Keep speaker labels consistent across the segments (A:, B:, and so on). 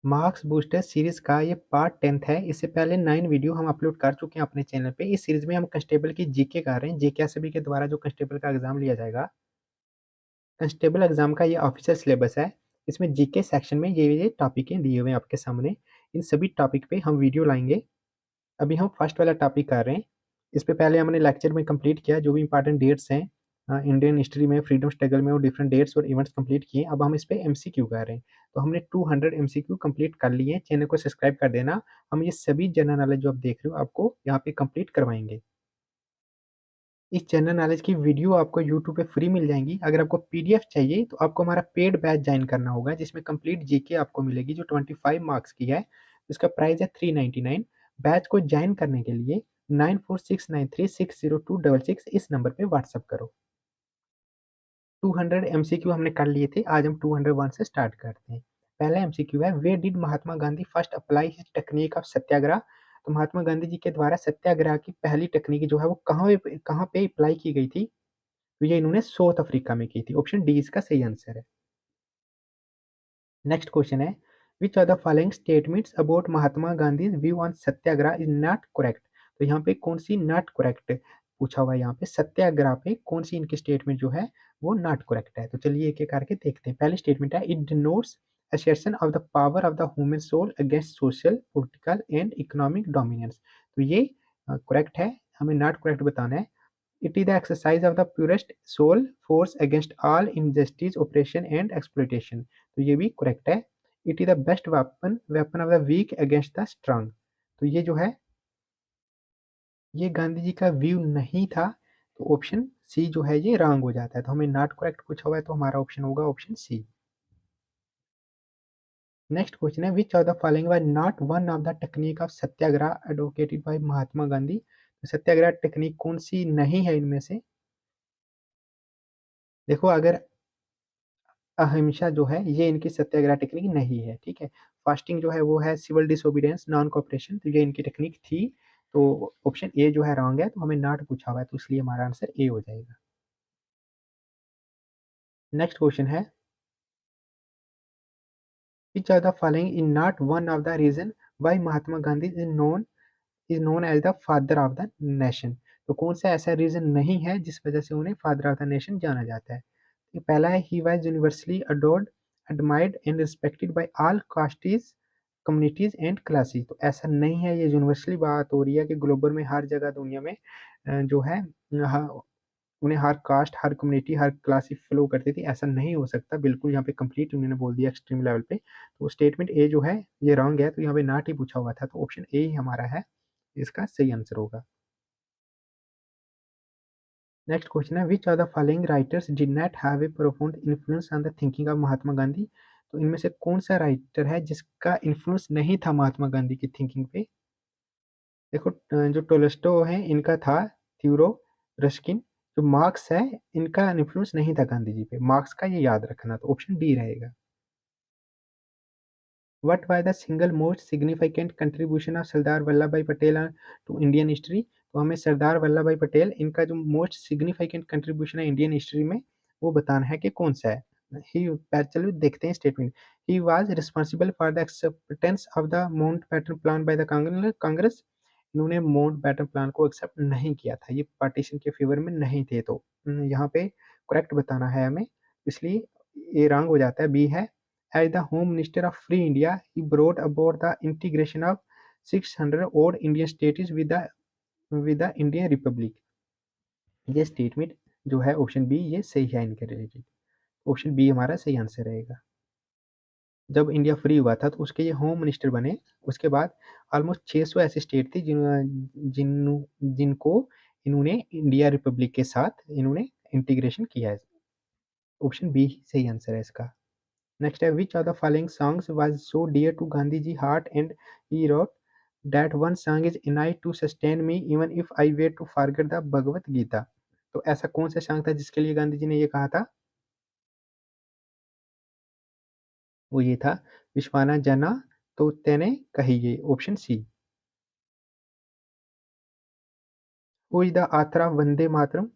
A: Marks booster series का ये part 10th है। इससे पहले 9 वीडियो हम अपलोड कर चुके हैं अपने चैनल पे। इस सीरीज में हम कांस्टेबल की जीके कर रहे हैं। जेके एसबी के द्वारा जो कांस्टेबल का एग्जाम लिया जाएगा, कांस्टेबल एग्जाम का ये ऑफिशियल सिलेबस है। इसमें जीके सेक्शन में ये टॉपिक दिए हुए हैं आपके सामने। इन सभी टॉपिक पे हम वीडियो लाएंगे। अभी हम फर्स्ट वाला टॉपिक कर रहे हैं। इस पे पहले हमने लेक्चर में कंप्लीट किया जो भी इंपॉर्टेंट डेट्स हैं इंडियन हिस्ट्री में, फ्रीडम स्ट्रगल में, वो डिफरेंट डेट्स और इवेंट्स कंप्लीट किए। अब हम इस पे एमसीक्यू कर रहे हैं। तो हमने 200 एमसीक्यू कंप्लीट कर लिए हैं। चैनल को सब्सक्राइब कर देना। हम ये सभी जनरल नॉलेज जो आप देख रहे हो आपको यहाँ पे कंप्लीट करवाएंगे। इस जनरल नॉलेज की वीडियो आपको यूट्यूब पे फ्री मिल जाएंगी। अगर आपको पीडीएफ चाहिए तो आपको हमारा पेड बैच ज्वाइन करना होगा, जिसमें कंप्लीट जीके आपको मिलेगी जो 25 मार्क्स की है। इसका प्राइस है 399। बैच को ज्वाइन करने के लिए 9469360266 इस नंबर पे व्हाट्सअप करो। 200 एमसीक्यू हमने कर लिए थे। आज हम 201 से स्टार्ट करते हैं। पहला एमसीक्यू है, where did Mahatma Gandhi first apply his technique of satyagraha. तो महात्मा गांधी जी के द्वारा सत्याग्रह की पहली टेक्निक जो है वो कहाँ पे अप्लाई की गई थी? तो ये इन्होंने साउथ अफ्रीका में की थी। ऑप्शन डी इसका सही आंसर है। नेक्स्ट क्वेश्चन है, which are the following statements about Mahatma Gandhi view on Satyagraha is not correct. तो यहाँ पे कौन सी नॉट करेक्ट पूछा हुआ है। यहाँ पे सत्याग्रह पे कौन सी इनकी स्टेटमेंट जो है वो नॉट करेक्ट है। तो चलिए एक एक करके देखते हैं। पहली स्टेटमेंट है, it denotes assertion of the power of the human soul against social, political and economic dominance। तो ये करेक्ट है। हमें नॉट करेक्ट बताना है। It is the exercise of the purest soul force against all injustice, oppression and exploitation। तो ये भी correct है। It is the best weapon of the weak against the strong। तो ये जो है ये गांधी जी का व्यू नहीं था। तो ऑप्शन सी जो है ये रॉन्ग हो जाता है। तो हमें नॉट करेक्ट पूछा हुआ है तो हमारा ऑप्शन होगा ऑप्शन सी। नेक्स्ट क्वेश्चन है, which of the following were not one of the technique of satyagraha advocated by Mahatma Gandhi. तो सत्याग्रह टेक्निक कौन सी नहीं है इनमें से? देखो, अगर अहिंसा जो है ये इनकी सत्याग्रह टेक्निक नहीं है, ठीक है। फास्टिंग जो है वो है सिविल डिसोबीडियंस, नॉन कोऑपरेशन, तो ये इनकी टेक्निक थी। तो ऑप्शन ए जो है रॉन्ग है। तो हमें नॉट पूछा हुआ है तो इसलिए हमारा आंसर ए हो जाएगा। नेक्स्ट क्वेश्चन है, which are the following in not one of the reason why Mahatma Gandhi is known as the father of the nation. तो कौन सा ऐसा रीजन नहीं है जिस वजह से उन्हें फादर ऑफ द नेशन जाना जाता है? तो पहला है, he was universally adored, admired and respected by all castes, communities and classes. तो ऐसा नहीं है। ये यूनिवर्सली बात हो रही है कि ग्लोबल में हर जगह दुनिया में जो है उन्हें हर कास्ट, हर कम्युनिटी, हर क्लास ही फ्लो करती थी। ऐसा नहीं हो सकता। बिल्कुल यहाँ पे कंप्लीट उन्होंने बोल दिया एक्सट्रीम लेवल पे। तो स्टेटमेंट ए जो है ये रॉन्ग है। तो यहाँ पे नॉट ही पूछा हुआ था तो ऑप्शन ए ही हमारा है, इसका सही आंसर होगा। नेक्स्ट क्वेश्चन है, which are the following writers did not have a profound influence on the thinking of Mahatma Gandhi. तो इनमें से कौन सा राइटर है जिसका इन्फ्लुएंस नहीं था महात्मा गांधी की थिंकिंग पे? देखो, जो टोलेस्टो है इनका था, थ्यूरो, रस्किन। जो मार्क्स है इनका इन्फ्लुएंस नहीं था गांधी जी पे। मार्क्स का ये याद रखना। तो ऑप्शन डी रहेगा। What was the single most significant contribution of Sardar Vallabh भाई पटेल टू इंडियन हिस्ट्री? तो हमें सरदार वल्लभ भाई पटेल इनका जो मोस्ट सिग्निफिकेंट कंट्रीब्यूशन है इंडियन हिस्ट्री में वो बताना है कि कौन सा है। चलो देखते हैं statement. He was responsible for the acceptance of the Mountbatten plan by the Congress. इन्होंने माउंट बैटन प्लान को एक्सेप्ट नहीं किया था। ये पार्टीशन के फेवर में नहीं थे। तो यहाँ पे करेक्ट बताना है हमें, इसलिए ये रॉन्ग हो जाता है। बी है, as the Home Minister of Free India, he brought about the integration of 600 odd Indian states with the Indian Republic। ये स्टेटमेंट जो है ऑप्शन बी ये सही है इनके रिलेटेड। ऑप्शन बी हमारा सही आंसर रहेगा। जब इंडिया फ्री हुआ था तो उसके ये होम मिनिस्टर बने। उसके बाद ऑलमोस्ट 600 ऐसी स्टेट थी जिनको इन्होंने इंडिया रिपब्लिक के साथ इन्होंने इंटीग्रेशन किया है। ऑप्शन बी ही सही आंसर है इसका। Next है, which of the following songs was so dear to Gandhi ji heart and he wrote that one song is enough to sustain me even if I were to forget the Bhagavad Gita। तो ऐसा कौन सा song था जिसके लिए गांधी जी ने ये कहा था? वो ये था, विश्वाना जना तो तेने कहिए। Option c. Who is the author of Vande Mataram?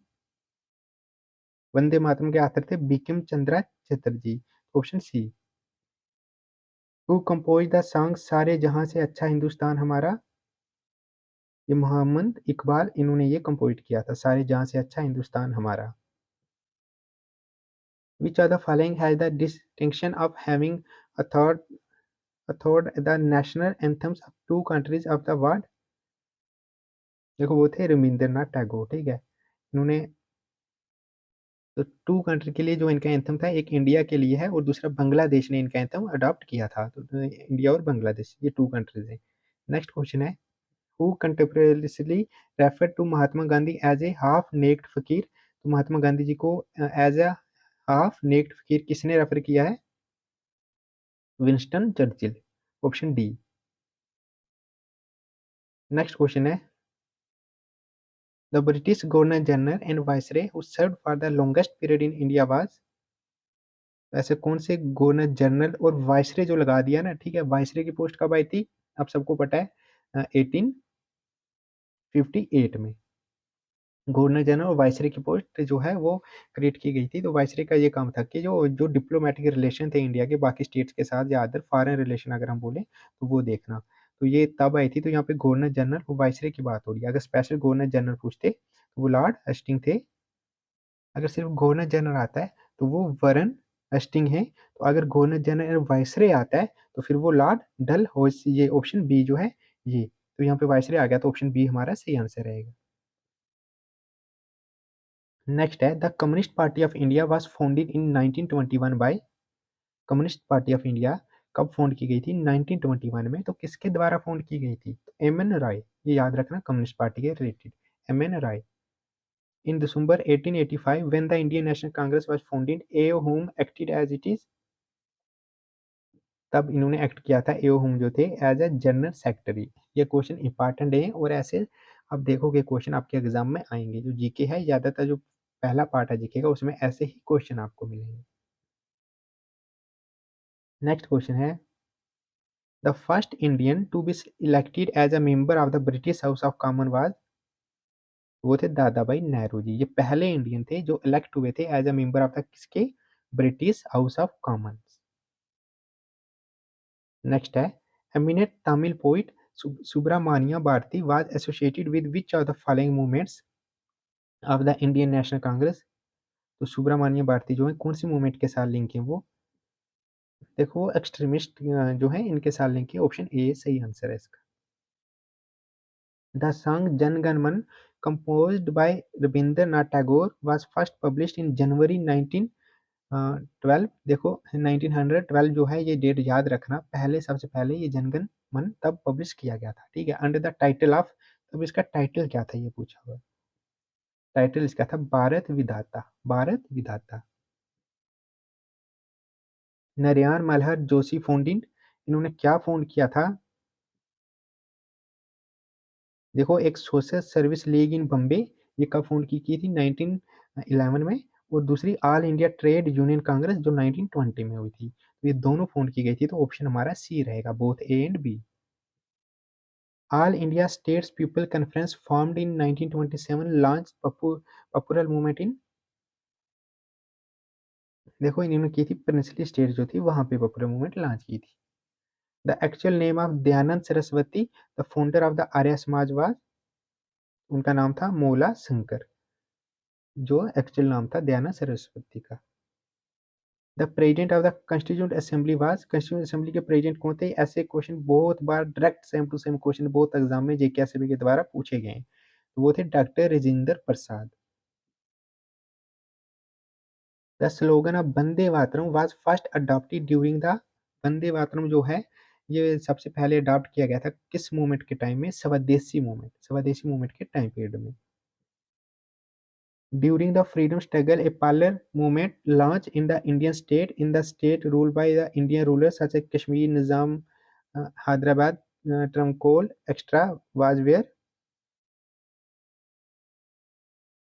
A: Vande Mataram के ऑथर थे Bankim Chandra Chatterjee. Option c. Who compose the song Saare Jahan से अच्छा हिंदुस्तान हमारा? ये मोहम्मद इकबाल, इन्होंने ये कंपोज किया था, सारे जहां से अच्छा हिंदुस्तान हमारा। Which of the following has the distinction of having authored the national anthems of two countries of the world? देखो वो थे रविंद्रनाथ टैगोर, ठीक है। इन्होंने तो टू कंट्री के लिए जो इनका एंथम था, एक इंडिया के लिए है और दूसरा बांग्लादेश ने इनका एंथम अडॉप्ट किया था। तो इंडिया और बांग्लादेश ये टू कंट्रीज हैं। नेक्स्ट क्वेश्चन है, who contemporarily refer to Mahatma Gandhi as a half naked fakir? तो महात्मा गांधी जी को एज ए हाफ नेक्ड फकीर किसने रेफर किया है? Winston Churchill, option d. Next question है, the British governor general and viceroy who served for the longest period in India was? ऐसे कौन से गवर्नर जनरल और वायसरे जो लगा दिया ना, ठीक है, वायसरे की पोस्ट कब आई थी? आप सबको पता है 1858 में गवर्नर जनरल और वायसरे की पोस्ट जो है वो क्रिएट की गई थी। तो वायसरे का ये काम था कि जो जो डिप्लोमेटिक रिलेशन थे इंडिया के बाकी स्टेट्स के साथ, या अदर फॉरेन रिलेशन अगर हम बोले तो वो देखना। तो ये तब आई थी। तो यहाँ पे गवर्नर जनरल और वायसरे की बात हो रही है। अगर स्पेशल गवर्नर जनरल पूछते तो वो लॉर्ड हस्टिंग थे। अगर सिर्फ गवर्नर जनरल आता है तो वो वरन हस्टिंग है। तो अगर गवर्नर जनरल वायसरे आता है तो फिर वो लॉर्ड डलहौसी, ये ऑप्शन बी जो है ये। तो यहाँ पे वायसरे आ गया तो ऑप्शन बी हमारा सही आंसर रहेगा। नेक्स्ट है, the communist party of India was founded in 1921 by? Communist party of India कब फाउंड की गई थी? 1921 में। तो किसके द्वारा फाउंड की गई थी? एम एन राय, ये याद रखना कम्युनिस्ट पार्टी के related, M N Roy. In December 1885 when the Indian National Congress was founded, A.O. Hume acted as it is? तब इन्होंने एक्ट किया था ए हुम जो थे एज ए जनरल सेक्रेटरी। ये क्वेश्चन इंपॉर्टेंट है और ऐसे आप देखोगे क्वेश्चन आपके एग्जाम में आएंगे। जो जीके है ज्यादातर जो पहला पार्ट है जीके का उसमें ऐसे ही क्वेश्चन आपको मिलेंगे। नेक्स्ट क्वेश्चन है, the first Indian to be elected as a member of the British house of Common was? वो थे दादा भाई नेहरू जी। ये पहले इंडियन थे जो इलेक्ट हुए थे as a member of the किसके? British house of common. Next है, eminent Tamil poet Subramania Bharati was associated with which of the following movements of the Indian National Congress? तो सुब्रमण्य भारती जो है कौन सी मूवमेंट के साथ लिंक है वो? देखो वो एक्सट्रीमिस्ट जो है इनके साथ लिंक है, ऑप्शन ए सही आंसर है इसका। द सॉन्ग जन गण मन composed by Rabindranath Tagore was first published in January 1912। देखो 1912 जो है ये डेट याद रखना, पहले सबसे पहले ये जनगण मन तब पब्लिश किया गया था, ठीक है, अंडर द टाइटल ऑफ। तब इसका टाइटल क्या था ये पूछा हुआ। टाइटल इसका था भारत विधाता, भारत विधाता। नरेंद्र मल्हर जोशी फाउंडिंग, इन्होंने क्या फाउंड किया था? देखो एक सोशल सर्विस लीग इन बम्बे, ये कब फाउंड की थी? 1911 में। और दूसरी all India trade union Congress जो 1920 में हुई थी। तो ये दोनों फाउंड की गई थी। तो ऑप्शन हमारा सी रहेगा, both A and B. All India States People Conference formed in 1927 launch popular movement in? देखो इन्होंने की थी प्रिंसली स्टेट जो थी वहां पे पॉपुलर मूवमेंट लॉन्च की थी। The actual name of Dayanand Saraswati the founder of the Arya Samaj was? उनका नाम था मोला शंकर, जो एक्चुअल नाम था दयानंद सरस्वती का। The president of the constituent assembly was? Constituent assembly के प्रेसिडेंट कौन थे? ऐसे क्वेश्चन बहुत बार direct same to same question बहुत एग्जाम में जेके एसबी के द्वारा पूछे गए हैं। तो वो थे doctor Rajendra Prasad. The slogan of Vande Mataram was first adopted during the? Vande Mataram जो है ये सबसे पहले अडॉप्ट किया गया था किस मूवमेंट के टाइम में? स्वदेशी मूवमेंट, स्वदेशी मूवमेंट के टाइम पीरियड में। During the freedom struggle, a parallel movement launched in the Indian state, in the state ruled by the Indian rulers such as Kashmir, Nizam, Hyderabad, Tramkol, etc. was where?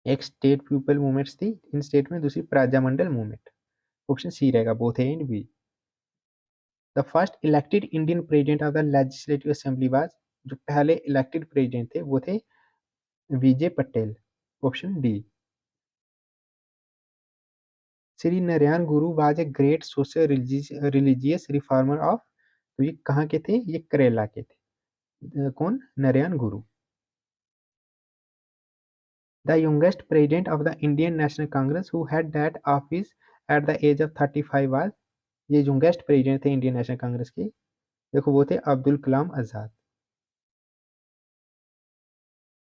A: एक state people movements थी इन state में, दूसरी Prajamandal movement. Option c रहेगा, both A and b. The first elected Indian president of the legislative assembly was? जो पहले elected president थे वो थे Vijay Patel, option d. Sri Narayan Guru was a great social religious reformer of? तो ये कहाँ के थे? ये केरला के थे। कौन? नारायण गुरु। The youngest president of the Indian National Congress who had that office at the age of 35 was, ये youngest president थे इंडियन नेशनल कांग्रेस के, देखो वो थे Abdul Kalam Azad.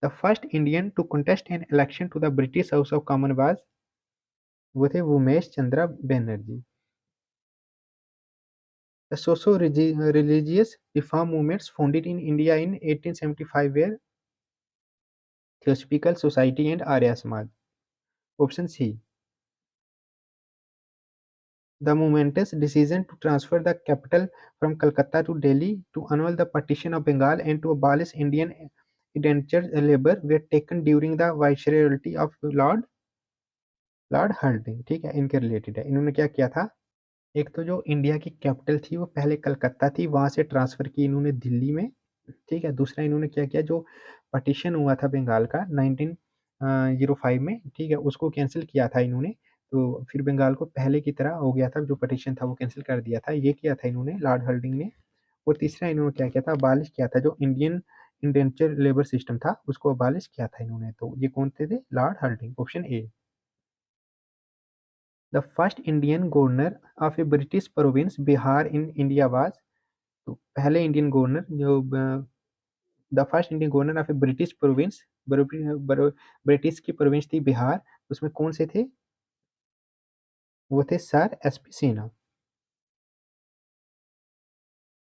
A: The first Indian to contest an election to the British House of Commons was, वो थे Umesh Chandra Banerjee. The socio-religious reform movements founded in India in 1875 were Theosophical Society and Arya Samaj. Option C. The momentous decision to transfer the capital from Calcutta to Delhi, to annul the partition of Bengal, and to abolish Indian indentured labour were taken during the viceroyalty of lord Hardinge. ठीक है, इनके related है। इन्होंने क्या किया था? एक तो जो इंडिया की कैपिटल थी वो पहले कलकत्ता थी, वहाँ से ट्रांसफ़र की इन्होंने दिल्ली में। ठीक है, दूसरा इन्होंने क्या किया, जो पार्टीशन हुआ था बंगाल का 1905 में, ठीक है, उसको कैंसिल किया था इन्होंने। तो फिर बंगाल को पहले की तरह हो गया था, जो पार्टीशन था वो कैंसिल कर दिया था, ये किया था इन्होंने, लॉर्ड हल्डिंग ने। और तीसरा इन्होंने क्या किया था, अबालिश किया था, जो इंडियन इंडेंचर लेबर सिस्टम था उसको अबालिश किया था इन्होंने। तो ये कौन थे? Lord Hardinge. Option a. The first Indian governor of a British province Bihar in India was, तो पहले इंडियन गवर्नर जो the first Indian governor of a British province, British की प्रोविंस थी बिहार, उसमें कौन से थे? वो थे sir S P Sinha.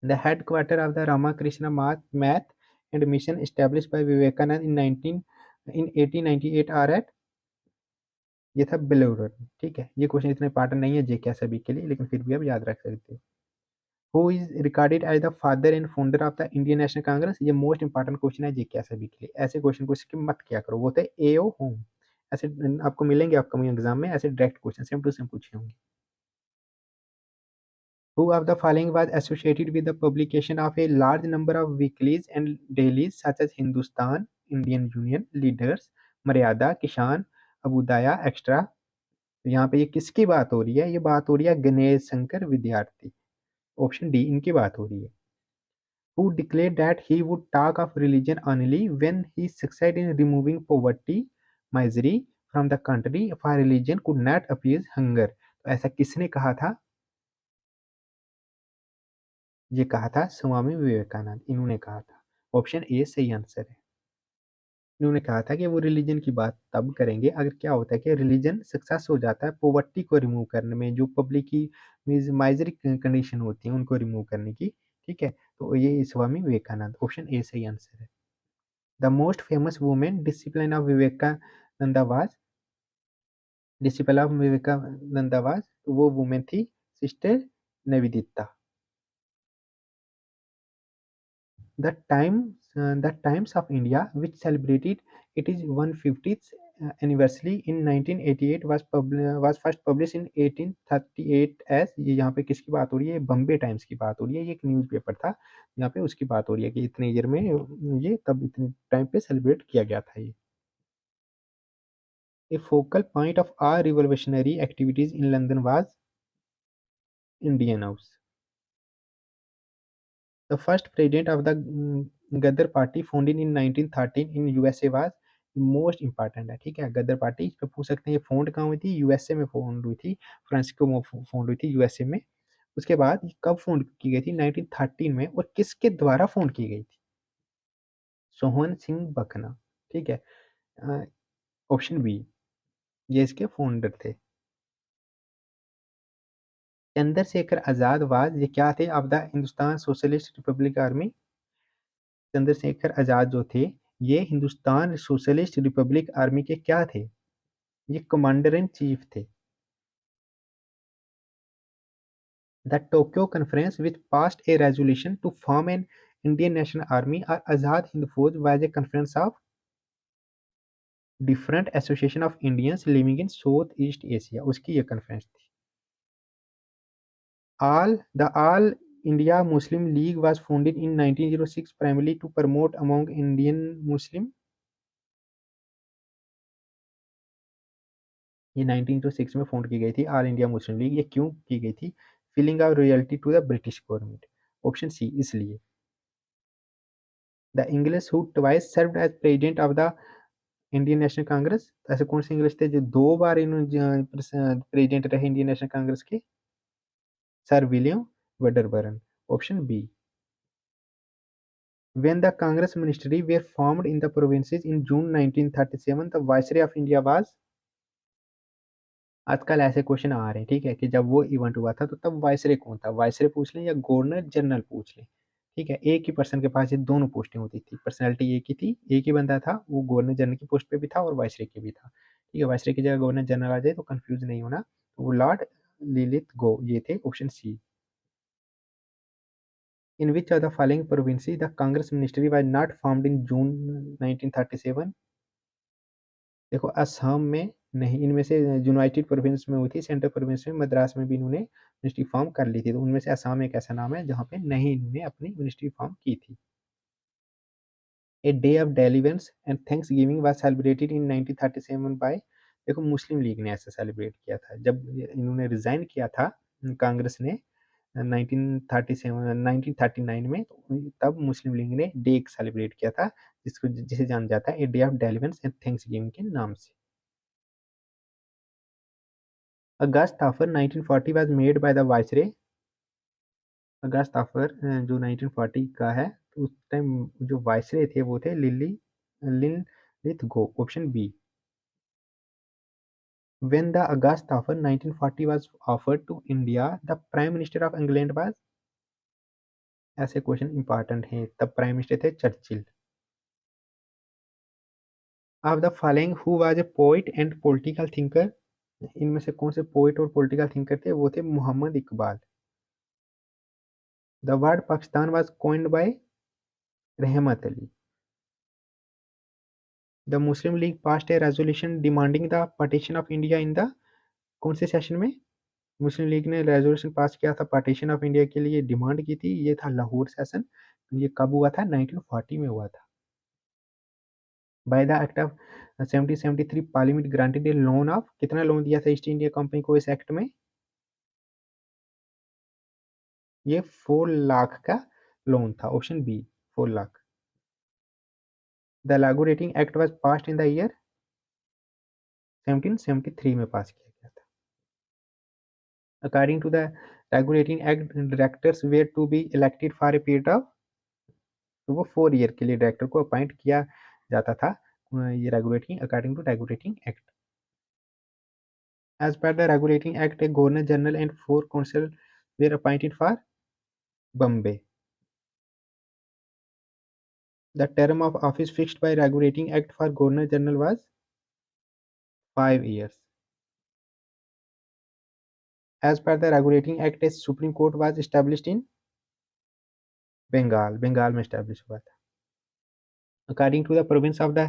A: The headquarter of the Ramakrishna Math and mission established by Vivekananda in 1898 are at, ये था बेलूर। ठीक है, ये क्वेश्चन इतने इंपॉर्टेंट नहीं है जेके सभी के लिए, लेकिन फिर भी आप याद रख सकते हो। Who is regarded as the father and founder of the Indian national Congress, ये मोस्ट इंपॉर्टेंट क्वेश्चन है जेके सभी के लिए, ऐसे क्वेश्चन को स्किप मत किया करो। वो थे एओ होम। ऐसे आपको मिलेंगे अपकमिंग एग्जाम में, ऐसे direct question same to same पूछे होंगे। Who of the following was associated with the publication of a large number of weeklies and dailies such as Hindustan, Indian Union, Leaders, मर्यादा, किसान, अभ्युदया, extra? तो यहाँ पे ये किसकी बात हो रही है? ये बात हो रही है गणेश शंकर विद्यार्थी। ऑप्शन डी इनकी बात हो रही है। Who declared that he would talk of religion only when he succeeded in removing poverty, misery from the country, for religion could not appease hunger? तो ऐसा किसने कहा था? ये कहा था स्वामी विवेकानंद, इन्होंने कहा था। ऑप्शन ए सही आंसर है। इन्होंने कहा था कि वो रिलीजन की बात तब करेंगे अगर क्या होता है कि रिलीजन सक्सेस हो जाता है पॉवर्टी को रिमूव करने में, जो पब्लिक की माइजरी कंडीशन होती है उनको रिमूव करने की। ठीक है, तो ये स्वामी विवेकानंद, ऑप्शन ए सही आंसर है। The most famous women discipline of Vivekananda was, disciple of Vivekananda was, तो वो वुमेन थी sister Nivedita. The Times of India, which celebrated its 150th anniversary in 1988, was first published in 1838 as, ये यहाँ पे किसकी बात हो रही है? बम्बे टाइम्स की बात हो रही है। ये एक न्यूज़पेपर था, यहाँ पे उसकी बात हो रही है कि इतने ईयर में ये तब इतने टाइम पे सेलिब्रेट किया गया था ये। A focal point of all revolutionary activities in London was Indian House. The first president of the Ghadar party founded in 1913 in USA was, most important है। ठीक है, गदर पार्टी इस पे पूछ सकते हैं, ये फाउंड कहाँ हुई थी? यूएसए में फाउंड हुई थी, फ्रांसिस्को में फाउंड हुई थी यूएसए में। उसके बाद ये कब फाउंड की गई थी? 1913 में। और किसके द्वारा फाउंड की गई थी? सोहन सिंह बखना। ठीक है, ऑप्शन बी, ये इसके फाउंडर थे। चंद्रशेखर आजाद वाज, ये क्या थे? Of the Hindustan socialist republic army. Chandrashekhar Azad जो थे, ये हिंदुस्तान सोशलिस्ट रिपब्लिक आर्मी के क्या थे? ये कमांडर इन चीफ थे। The Tokyo Conference, which passed a resolution to form an Indian National Army or Azad Hind Fauj, was a conference of different association of Indians living in South East Asia, उसकी ये conference थी। All India Muslim League was founded in 1906 primarily to promote among Indian Muslim, ये 1906 में found की गई थी all India Muslim league. ये क्यों की गई थी? Feeling of royalty to the British government. Option c इसलिए। The English who twice served as president of the Indian national congress, ऐसे कौन से इंग्लिश थे जो 2 बार इन्होंने प्रेसिडेंट रहे इंडियन नेशनल कांग्रेस के? Sir William Wedderburn, option B. When the Congress ministry were formed in the provinces in June 1937, the Viceroy of India was। आजकल ऐसे क्वेश्चन आ रहे हैं, ठीक है, कि जब वो इवेंट हुआ था तो तब वाइसरे कौन था? वाइसरे पूछ लें या गवर्नर जनरल पूछ लें, ठीक है, एक ही पर्सन के पास ये दोनों पोस्टें होती थी, पर्सनैलिटी एक ही थी, एक ही बंदा था, वो गवर्नर जनरल की पोस्ट पे भी था और वाइसरे के भी था, ठीक है। वाइसरे की जगह गवर्नर जनरल आ जाए तो कंफ्यूज नहीं होना, तो वो लॉर्ड लिलिथ गो ये थे, option C. In which of the following provinces the Congress ministry was not formed in June 1937? देखो असम में नहीं, इनमें से यूनाइटेड प्रोविंस में हुई थी, सेंट्रल प्रोविंस में मद्रास में भी इन्होंने मिनिस्ट्री फॉर्म कर ली थी, तो उनमें से असम एक ऐसा नाम है जहाँ पे नहीं इन्होंने अपनी मिनिस्ट्री फॉर्म की थी। A day of deliverance and thanksgiving was celebrated in 1937 by. देखो मुस्लिम लीग ने ऐसा सेलिब्रेट किया था जब इन्होंने रिजाइन किया था कांग्रेस ने 1937 1939 में, तो तब मुस्लिम लीग ने डे सेलिब्रेट किया था जिसको जिसे जाना जाता है a day of deliverance and thanksgiving के नाम से। August offer 1940 was made by the viceroy. August offer जो 1940 का है, तो उस टाइम जो वाइसरे थे वो थे Linlithgow, option B. When the August offer 1940 was offered to India, the Prime Minister of England was। ऐसे क्वेश्चन इंपॉर्टेंट हैं, तब प्राइम मिनिस्टर थे Churchill. Of the following who was a poet and political thinker, इनमें से कौन से poet और political thinker थे? वो थे Mohammad Iqbal. The word Pakistan was coined by Rahmat Ali. The Muslim League passed a resolution demanding the partition of India in the कौन से सेशन में? मुस्लिम लीग ने रेजोल्यूशन पास किया था पार्टीशन ऑफ इंडिया के लिए, डिमांड की थी, ये था लाहौर सेशन। ये कब हुआ था? 1940 में हुआ था। By the act of 1773 parliament granted A loan of, कितना लोन दिया था ईस्ट इंडिया कंपनी को इस एक्ट में? ये 4 लाख का लोन था, ऑप्शन बी 4 लाख। द लागू act was passed in the year 1773 में पास किया गया था। According to the regulating act directors were to be elected for a period of, तो वो 4 ईयर के लिए डायरेक्टर को अपॉइंट किया जाता था, ये regulating according to regulating act. As per the regulating act a governor general and 4 council were appointed for Bombay. The term of office fixed by Regulating Act for Governor General was 5 years. As per the Regulating Act, a Supreme Court was established in Bengal. Bengal में establish हुआ था। According to the province of the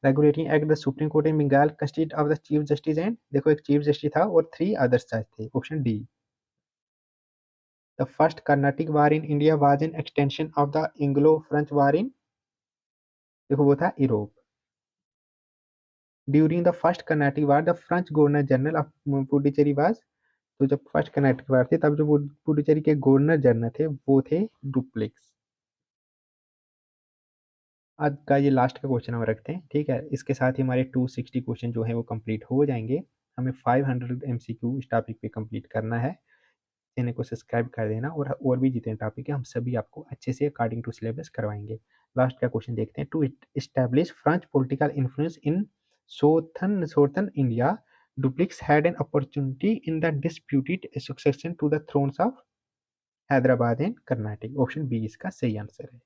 A: Regulating Act, the Supreme Court in Bengal consisted of the Chief Justice and देखो एक Chief Justice था और 3 others judge थे। Option D. The first Carnatic War in India was an extension of the Anglo-French War in, देखो वो था Europe. During the first Carnatic War, the French Governor General of Puducherry was, तो जब first Karnataka वार थे तब जो पुडुचेरी के गवर्नर जनरल थे वो थे डुप्लेक्स। आज का ये लास्ट का क्वेश्चन हम रखते हैं, ठीक है, इसके साथ ही हमारे 260 क्वेश्चन जो है वो कंप्लीट हो जाएंगे। हमें 500 एमसीक्यू इस टॉपिक पे कंप्लीट करना है। चैनल को सब्सक्राइब कर देना, और भी जितने टॉपिक है हम सभी आपको अच्छे से अकॉर्डिंग टू सिलेबस करवाएंगे। लास्ट का क्वेश्चन देखते हैं। To establish French political influence in southern India, Dupleix had an opportunity in the disputed succession to the thrones of Hyderabad and Karnataka. Option B इसका सही आंसर है।